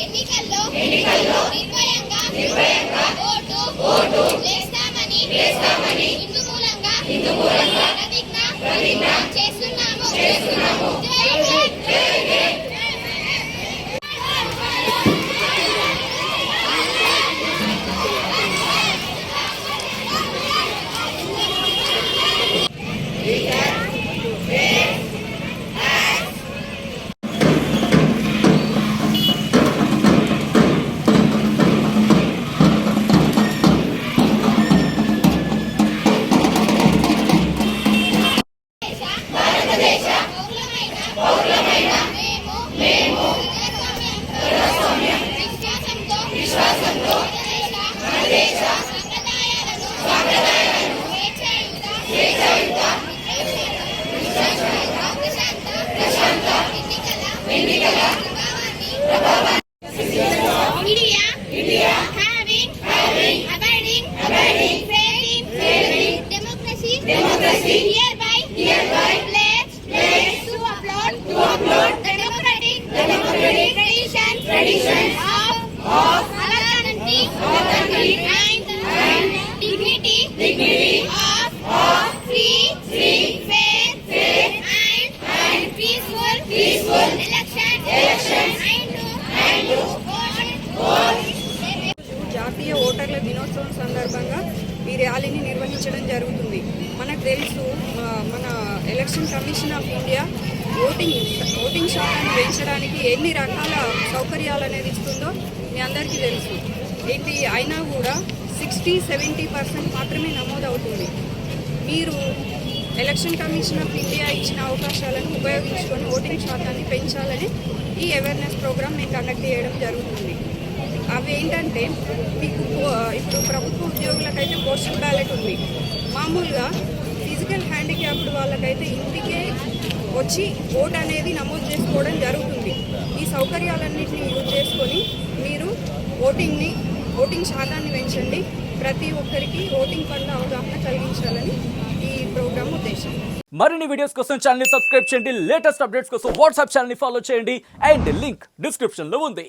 ఎన్నికల్లో నిర్భయంగా ఓటు వేస్తామని హిందూ మూలంగా ప్రతిజ్ఞ చేస్తున్నాము. విశ్వాసంతో మన దేశ సంప్రదాయాలను ప్రశాంత ఎన్నికల ప్రభావాన్ని India having abiding faith in democracy hereby pledge to uphold the democratic tradition of our country and dignity of free, fair and peaceful elections and vote. జాతీయ ఓటర్ల దినోత్సవం సందర్భంగా ఈ ర్యాలీని నిర్వహించడం జరుగుతుంది. మనకు తెలుసు మన election commission of India voting శాతాన్ని పెంచడానికి ఎన్ని రకాల సౌకర్యాలు అనేది ఇస్తుందో మీ అందరికీ తెలుసు. ఏంటి అయినా కూడా 60-70% మాత్రమే నమోదవుతుంది. మీరు ఎలక్షన్ కమిషన్ ఆఫ్ ఇండియా ఇచ్చిన అవకాశాలను ఉపయోగించుకొని ఓటింగ్ శాతాన్ని పెంచాలని ఈ అవేర్నెస్ ప్రోగ్రామ్ మేము కండక్ట్ చేయడం జరుగుతుంది. అవి ఏంటంటే మీకు ఇప్పుడు ప్రభుత్వ ఉద్యోగులకైతే పోస్టల్ బ్యాలెట్ ఉంది. మామూలుగా ఫిజికల్ హ్యాండిక్యాప్డ్ వాళ్ళకైతే ఇంటికే వచ్చి ఓట్ అనేది నమోదు చేసుకోవడం జరుగుతుంది. ఈ సౌకర్యాలన్నింటినీ యూజ్ చేసుకొని మీరు ఓటింగ్ శాతాన్ని పెంచండి. ప్రతి ఒక్కరికి ఓటింగ్ పట్ల అవగాహన కలిగించాలని ఈ ప్రోగ్రామ్ ఉద్దేశం. మరిన్ని వీడియోస్ కోసం ఛానల్ ని సబ్స్క్రైబ్ చేయండి. లేటెస్ట్ అప్డేట్స్ కోసం వాట్సాప్ ఛానల్ ని ఫాలో చేయండి. అండ్ లింక్ డిస్క్రిప్షన్ లో ఉంది.